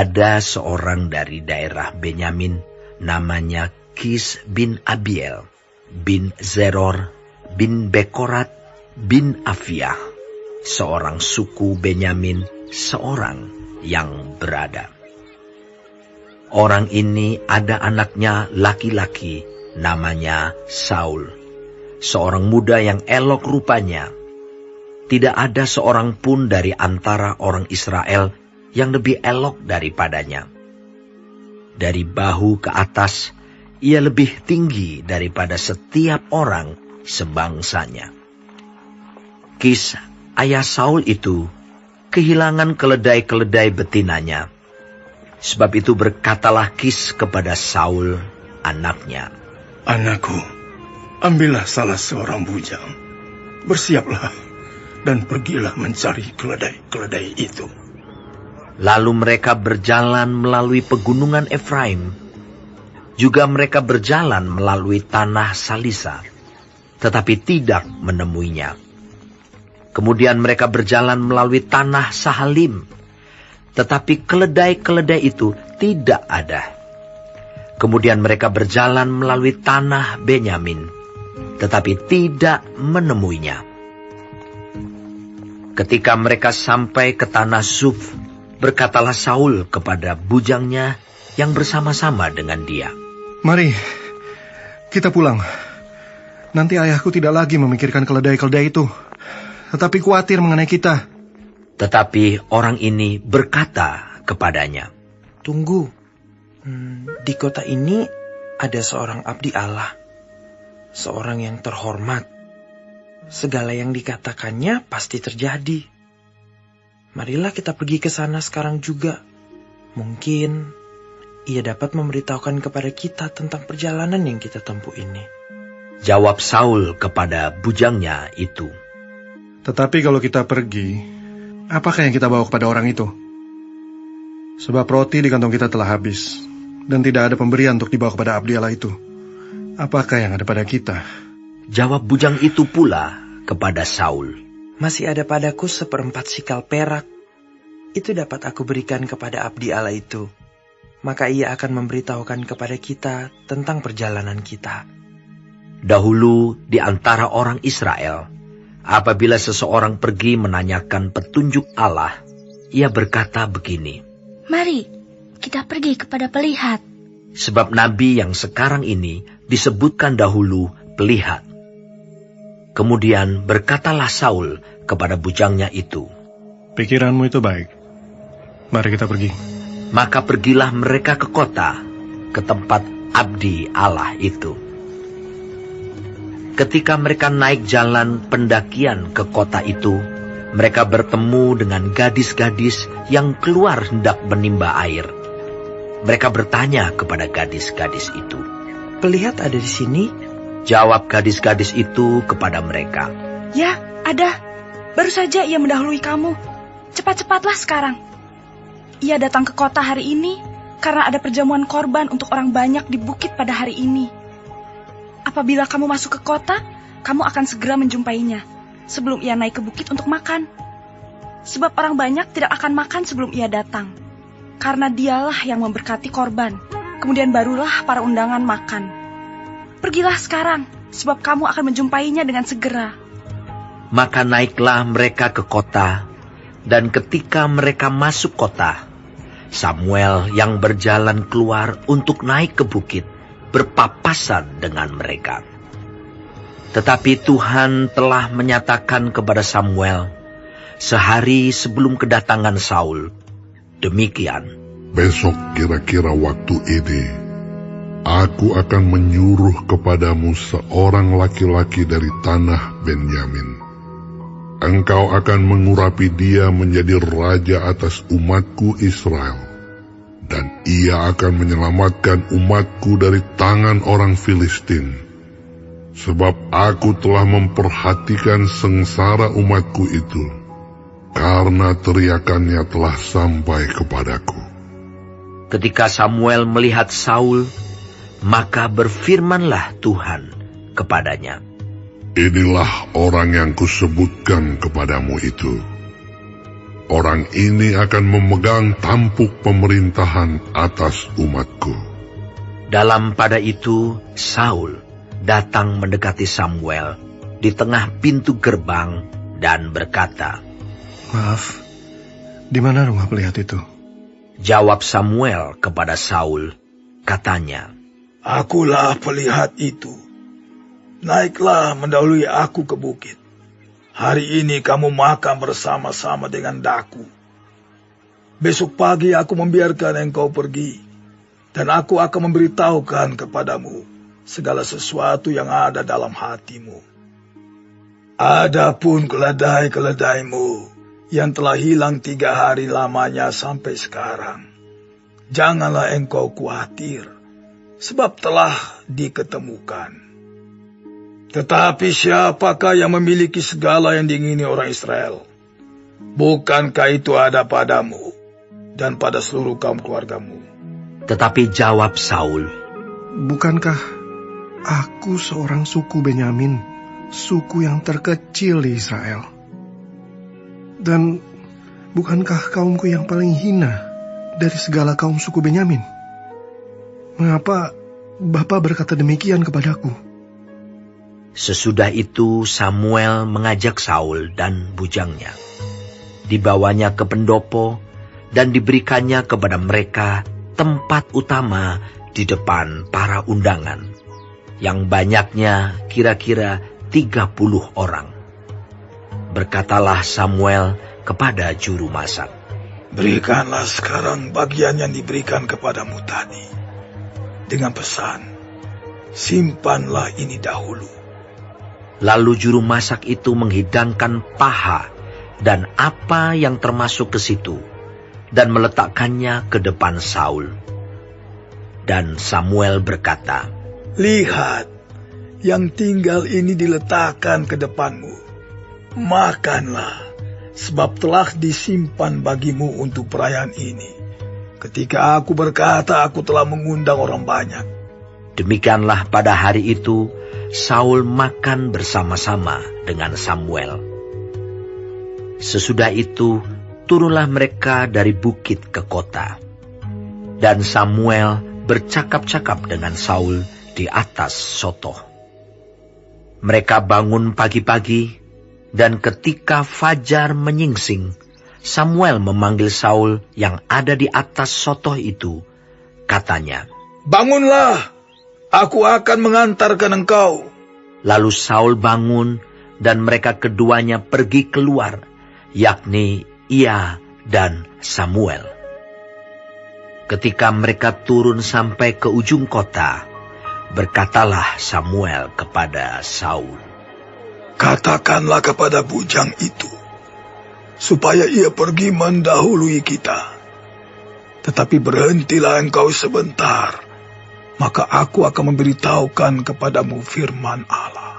ada seorang dari daerah Benyamin, namanya Kis bin Abiel, bin Zeror, bin Bekorat, bin Afiah, seorang suku Benyamin, seorang yang berada. Orang ini ada anaknya laki-laki, namanya Saul, seorang muda yang elok rupanya. Tidak ada seorang pun dari antara orang Israel yang lebih elok daripadanya. Dari bahu ke atas, ia lebih tinggi daripada setiap orang sebangsanya. Kis, ayah Saul itu, kehilangan keledai-keledai betinanya. Sebab itu berkatalah Kis kepada Saul, anaknya, "Anakku, ambillah salah seorang bujang, bersiaplah, dan pergilah mencari keledai-keledai itu." Lalu mereka berjalan melalui pegunungan Efraim. Juga mereka berjalan melalui tanah Salisa, tetapi tidak menemuinya. Kemudian mereka berjalan melalui tanah Sahalim, tetapi keledai-keledai itu tidak ada. Kemudian mereka berjalan melalui tanah Benyamin, tetapi tidak menemuinya. Ketika mereka sampai ke tanah Zuf, berkatalah Saul kepada bujangnya yang bersama-sama dengan dia, "Mari, kita pulang. Nanti ayahku tidak lagi memikirkan keledai-keledai itu, tetapi khawatir mengenai kita." Tetapi orang ini berkata kepadanya, "Tunggu, di kota ini ada seorang abdi Allah, seorang yang terhormat. Segala yang dikatakannya pasti terjadi. Marilah kita pergi ke sana sekarang juga. Mungkin ia dapat memberitahukan kepada kita tentang perjalanan yang kita tempuh ini." Jawab Saul kepada bujangnya itu, "Tetapi kalau kita pergi, apakah yang kita bawa kepada orang itu? Sebab roti di kantong kita telah habis, dan tidak ada pemberian untuk dibawa kepada abdi Allah itu. Apakah yang ada pada kita?" Jawab bujang itu pula kepada Saul, "Masih ada padaku 1/4 sikal perak. Itu dapat aku berikan kepada abdi Allah itu. Maka ia akan memberitahukan kepada kita tentang perjalanan kita." Dahulu di antara orang Israel, apabila seseorang pergi menanyakan petunjuk Allah, ia berkata begini, "Mari, kita pergi kepada pelihat." Sebab nabi yang sekarang ini disebutkan dahulu pelihat. Kemudian berkatalah Saul kepada bujangnya itu, "Pikiranmu itu baik. Mari kita pergi." Maka pergilah mereka ke kota, ke tempat abdi Allah itu. Ketika mereka naik jalan pendakian ke kota itu, mereka bertemu dengan gadis-gadis yang keluar hendak menimba air. Mereka bertanya kepada gadis-gadis itu, "Pelihat ada di sini?" Jawab gadis-gadis itu kepada mereka, "Ya, ada. Baru saja ia mendahului kamu. Cepat-cepatlah sekarang. Ia datang ke kota hari ini karena ada perjamuan korban untuk orang banyak di bukit pada hari ini. Apabila kamu masuk ke kota, kamu akan segera menjumpainya sebelum ia naik ke bukit untuk makan. Sebab orang banyak tidak akan makan sebelum ia datang, karena dialah yang memberkati korban. Kemudian barulah para undangan makan. Pergilah sekarang, sebab kamu akan menjumpainya dengan segera." Maka naiklah mereka ke kota, dan ketika mereka masuk kota, Samuel yang berjalan keluar untuk naik ke bukit berpapasan dengan mereka. Tetapi Tuhan telah menyatakan kepada Samuel sehari sebelum kedatangan Saul, demikian, "Besok kira-kira waktu ini, aku akan menyuruh kepadamu seorang laki-laki dari tanah Benyamin. Engkau akan mengurapi dia menjadi raja atas umatku Israel, dan ia akan menyelamatkan umatku dari tangan orang Filistin. Sebab aku telah memperhatikan sengsara umatku itu, karena teriakannya telah sampai kepadaku." Ketika Samuel melihat Saul, maka berfirmanlah Tuhan kepadanya, "Inilah orang yang kusebutkan kepadamu itu. orang ini akan memegang tampuk pemerintahan atas umatku. Dalam pada itu, Saul datang mendekati Samuel di tengah pintu gerbang dan berkata, Maaf, di mana rumah pelihat itu? Jawab Samuel kepada Saul, katanya, Akulah pelihat itu. Naiklah mendahului aku ke bukit. Hari ini kamu makan bersama-sama dengan daku. Besok pagi aku membiarkan engkau pergi, dan aku akan memberitahukan kepadamu segala sesuatu yang ada dalam hatimu. Adapun keledai-keledaimu yang telah hilang 3 hari lamanya sampai sekarang, janganlah engkau khawatir, sebab telah diketemukan. Tetapi siapakah yang memiliki segala yang diingini orang Israel? Bukankah itu ada padamu dan pada seluruh kaum keluargamu? Tetapi jawab Saul, Bukankah aku seorang suku Benyamin, suku yang terkecil di Israel? Dan bukankah kaumku yang paling hina dari segala kaum suku Benyamin? Mengapa Bapa berkata demikian kepadaku? Sesudah itu Samuel mengajak Saul dan bujangnya. Dibawanya ke pendopo dan diberikannya kepada mereka tempat utama di depan para undangan, yang banyaknya kira-kira 30 orang. Berkatalah Samuel kepada juru masak, Berikanlah sekarang bagian yang diberikan kepadamu tadi, dengan pesan, simpanlah ini dahulu. Lalu juru masak itu menghidangkan paha dan apa yang termasuk ke situ, dan meletakkannya ke depan Saul. Dan Samuel berkata, Lihat, yang tinggal ini diletakkan ke depanmu. Makanlah, sebab telah disimpan bagimu untuk perayaan ini. Ketika aku berkata, aku telah mengundang orang banyak. Demikianlah pada hari itu, Saul makan bersama-sama dengan Samuel. Sesudah itu, turunlah mereka dari bukit ke kota. Dan Samuel bercakap-cakap dengan Saul di atas sotoh. Mereka bangun pagi-pagi, dan ketika fajar menyingsing, Samuel memanggil Saul yang ada di atas sotoh itu. Katanya, Bangunlah! Aku akan mengantarkan engkau. Lalu Saul bangun dan mereka keduanya pergi keluar, yakni ia dan Samuel. Ketika mereka turun sampai ke ujung kota, berkatalah Samuel kepada Saul, Katakanlah kepada bujang itu, supaya ia pergi mendahului kita. Tetapi berhentilah engkau sebentar, maka aku akan memberitahukan kepadamu firman Allah.